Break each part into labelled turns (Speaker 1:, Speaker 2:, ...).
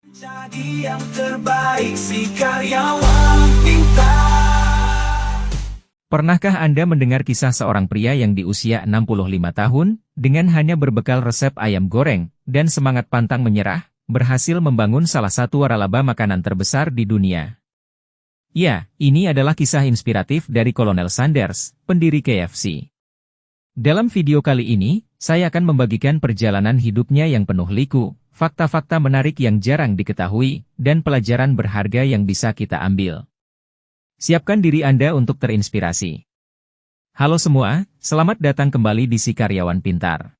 Speaker 1: Jadi yang terbaik si karyawan pintar.
Speaker 2: Pernahkah Anda mendengar kisah seorang pria yang di usia 65 tahun, dengan hanya berbekal resep ayam goreng, dan semangat pantang menyerah, berhasil membangun salah satu waralaba makanan terbesar di dunia? Ya, ini adalah kisah inspiratif dari Kolonel Sanders, pendiri KFC. Dalam video kali ini, saya akan membagikan perjalanan hidupnya yang penuh liku, fakta-fakta menarik yang jarang diketahui, dan pelajaran berharga yang bisa kita ambil. Siapkan diri Anda untuk terinspirasi. Halo semua, selamat datang kembali di Si Karyawan Pintar.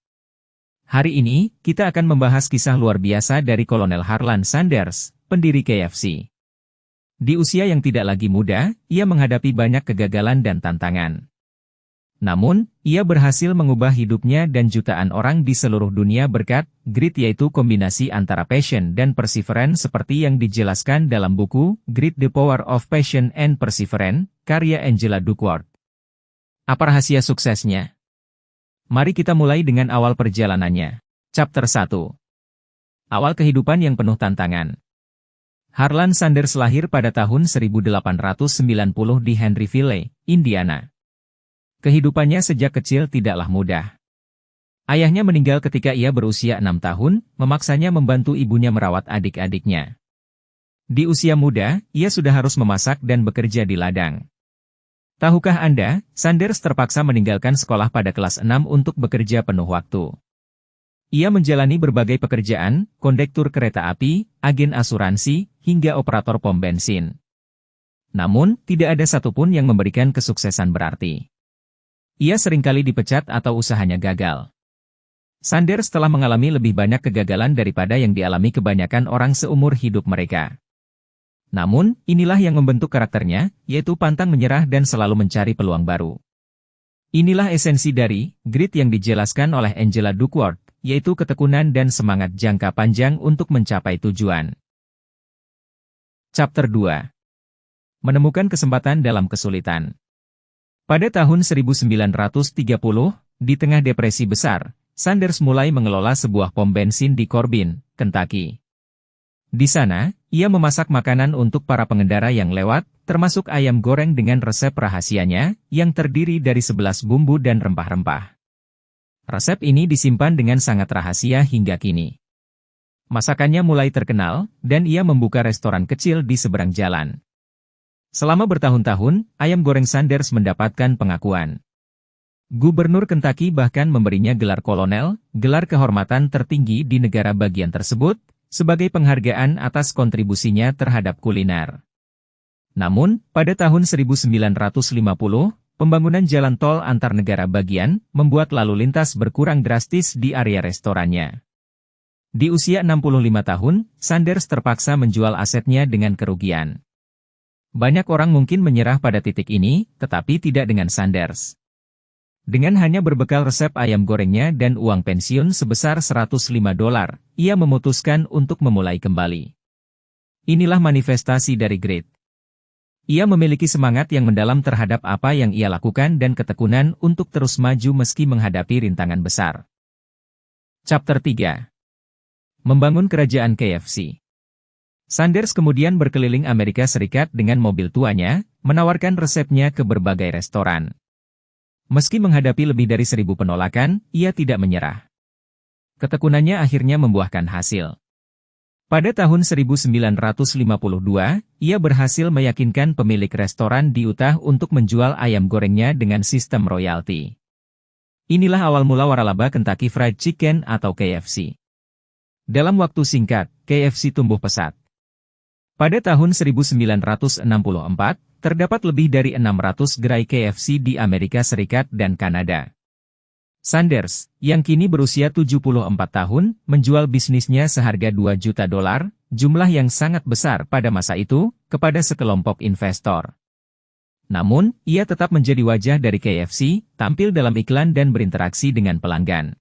Speaker 2: Hari ini, kita akan membahas kisah luar biasa dari Kolonel Harlan Sanders, pendiri KFC. Di usia yang tidak lagi muda, ia menghadapi banyak kegagalan dan tantangan. Namun, ia berhasil mengubah hidupnya dan jutaan orang di seluruh dunia berkat grit, yaitu kombinasi antara passion dan perseverance seperti yang dijelaskan dalam buku Grit: The Power of Passion and Perseverance, karya Angela Duckworth. Apa rahasia suksesnya? Mari kita mulai dengan awal perjalanannya. Chapter 1. Awal kehidupan yang penuh tantangan. Harlan Sanders lahir pada tahun 1890 di Henryville, Indiana. Kehidupannya sejak kecil tidaklah mudah. Ayahnya meninggal ketika ia berusia 6 tahun, memaksanya membantu ibunya merawat adik-adiknya. Di usia muda, ia sudah harus memasak dan bekerja di ladang. Tahukah Anda, Sanders terpaksa meninggalkan sekolah pada kelas 6 untuk bekerja penuh waktu. Ia menjalani berbagai pekerjaan, kondektur kereta api, agen asuransi, hingga operator pom bensin. Namun, tidak ada satupun yang memberikan kesuksesan berarti. Ia seringkali dipecat atau usahanya gagal. Sanders telah mengalami lebih banyak kegagalan daripada yang dialami kebanyakan orang seumur hidup mereka. Namun, inilah yang membentuk karakternya, yaitu pantang menyerah dan selalu mencari peluang baru. Inilah esensi dari grit yang dijelaskan oleh Angela Duckworth, yaitu ketekunan dan semangat jangka panjang untuk mencapai tujuan. Chapter 2. Menemukan kesempatan dalam kesulitan. Pada tahun 1930, di tengah depresi besar, Sanders mulai mengelola sebuah pom bensin di Corbin, Kentucky. Di sana, ia memasak makanan untuk para pengendara yang lewat, termasuk ayam goreng dengan resep rahasianya, yang terdiri dari 11 bumbu dan rempah-rempah. Resep ini disimpan dengan sangat rahasia hingga kini. Masakannya mulai terkenal, dan ia membuka restoran kecil di seberang jalan. Selama bertahun-tahun, ayam goreng Sanders mendapatkan pengakuan. Gubernur Kentucky bahkan memberinya gelar kolonel, gelar kehormatan tertinggi di negara bagian tersebut, sebagai penghargaan atas kontribusinya terhadap kuliner. Namun, pada tahun 1950, pembangunan jalan tol antar negara bagian, membuat lalu lintas berkurang drastis di area restorannya. Di usia 65 tahun, Sanders terpaksa menjual asetnya dengan kerugian. Banyak orang mungkin menyerah pada titik ini, tetapi tidak dengan Sanders. Dengan hanya berbekal resep ayam gorengnya dan uang pensiun sebesar $105, ia memutuskan untuk memulai kembali. Inilah manifestasi dari grit. Ia memiliki semangat yang mendalam terhadap apa yang ia lakukan dan ketekunan untuk terus maju meski menghadapi rintangan besar. Chapter 3. Membangun kerajaan KFC. Sanders kemudian berkeliling Amerika Serikat dengan mobil tuanya, menawarkan resepnya ke berbagai restoran. Meski menghadapi lebih dari 1.000 penolakan, ia tidak menyerah. Ketekunannya akhirnya membuahkan hasil. Pada tahun 1952, ia berhasil meyakinkan pemilik restoran di Utah untuk menjual ayam gorengnya dengan sistem royalti. Inilah awal mula waralaba Kentucky Fried Chicken atau KFC. Dalam waktu singkat, KFC tumbuh pesat. Pada tahun 1964, terdapat lebih dari 600 gerai KFC di Amerika Serikat dan Kanada. Sanders, yang kini berusia 74 tahun, menjual bisnisnya seharga $2 juta, jumlah yang sangat besar pada masa itu, kepada sekelompok investor. Namun, ia tetap menjadi wajah dari KFC, tampil dalam iklan dan berinteraksi dengan pelanggan.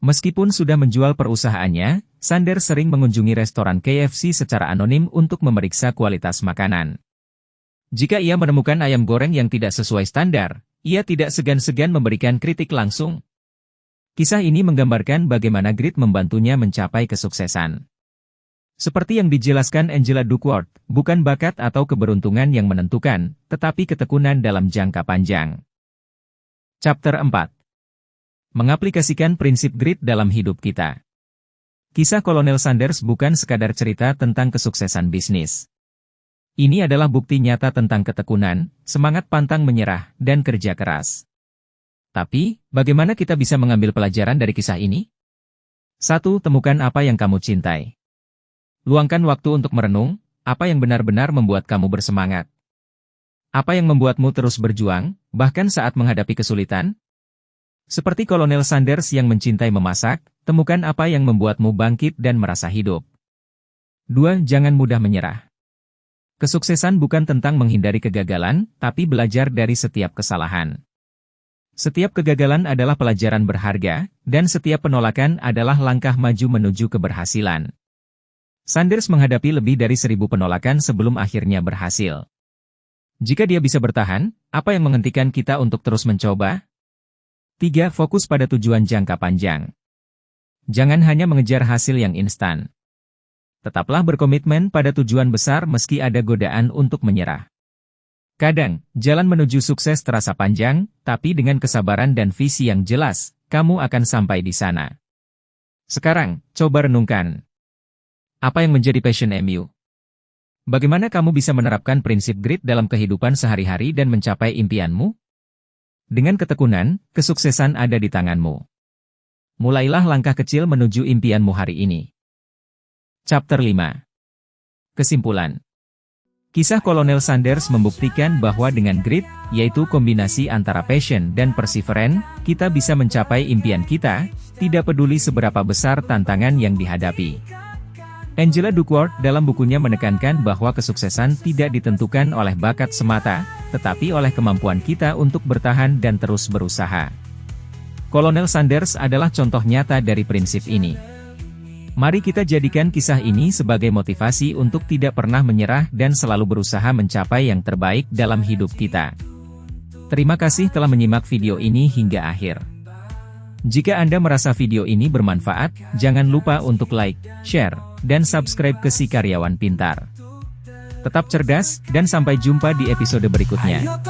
Speaker 2: Meskipun sudah menjual perusahaannya, Sanders sering mengunjungi restoran KFC secara anonim untuk memeriksa kualitas makanan. Jika ia menemukan ayam goreng yang tidak sesuai standar, ia tidak segan-segan memberikan kritik langsung. Kisah ini menggambarkan bagaimana grit membantunya mencapai kesuksesan. Seperti yang dijelaskan Angela Duckworth, bukan bakat atau keberuntungan yang menentukan, tetapi ketekunan dalam jangka panjang. Chapter 4. Mengaplikasikan prinsip grit dalam hidup kita. Kisah Kolonel Sanders bukan sekadar cerita tentang kesuksesan bisnis. Ini adalah bukti nyata tentang ketekunan, semangat pantang menyerah, dan kerja keras. Tapi, bagaimana kita bisa mengambil pelajaran dari kisah ini? 1. Temukan apa yang kamu cintai. Luangkan waktu untuk merenung, apa yang benar-benar membuat kamu bersemangat. Apa yang membuatmu terus berjuang, bahkan saat menghadapi kesulitan? Seperti Kolonel Sanders yang mencintai memasak, temukan apa yang membuatmu bangkit dan merasa hidup. 2. Jangan mudah menyerah. Kesuksesan bukan tentang menghindari kegagalan, tapi belajar dari setiap kesalahan. Setiap kegagalan adalah pelajaran berharga, dan setiap penolakan adalah langkah maju menuju keberhasilan. Sanders menghadapi lebih dari 1.000 penolakan sebelum akhirnya berhasil. Jika dia bisa bertahan, apa yang menghentikan kita untuk terus mencoba? 3. Fokus pada tujuan jangka panjang. Jangan hanya mengejar hasil yang instan. Tetaplah berkomitmen pada tujuan besar meski ada godaan untuk menyerah. Kadang, jalan menuju sukses terasa panjang, tapi dengan kesabaran dan visi yang jelas, kamu akan sampai di sana. Sekarang, coba renungkan. Apa yang menjadi passion MU? Bagaimana kamu bisa menerapkan prinsip grit dalam kehidupan sehari-hari dan mencapai impianmu? Dengan ketekunan, kesuksesan ada di tanganmu. Mulailah langkah kecil menuju impianmu hari ini. Chapter 5. Kesimpulan. Kisah Kolonel Sanders membuktikan bahwa dengan grit, yaitu kombinasi antara passion dan perseverance, kita bisa mencapai impian kita, tidak peduli seberapa besar tantangan yang dihadapi. Angela Duckworth dalam bukunya menekankan bahwa kesuksesan tidak ditentukan oleh bakat semata, tetapi oleh kemampuan kita untuk bertahan dan terus berusaha. Kolonel Sanders adalah contoh nyata dari prinsip ini. Mari kita jadikan kisah ini sebagai motivasi untuk tidak pernah menyerah dan selalu berusaha mencapai yang terbaik dalam hidup kita. Terima kasih telah menyimak video ini hingga akhir. Jika Anda merasa video ini bermanfaat, jangan lupa untuk like, share, dan subscribe ke Si Karyawan Pintar. Tetap cerdas, dan sampai jumpa di episode berikutnya.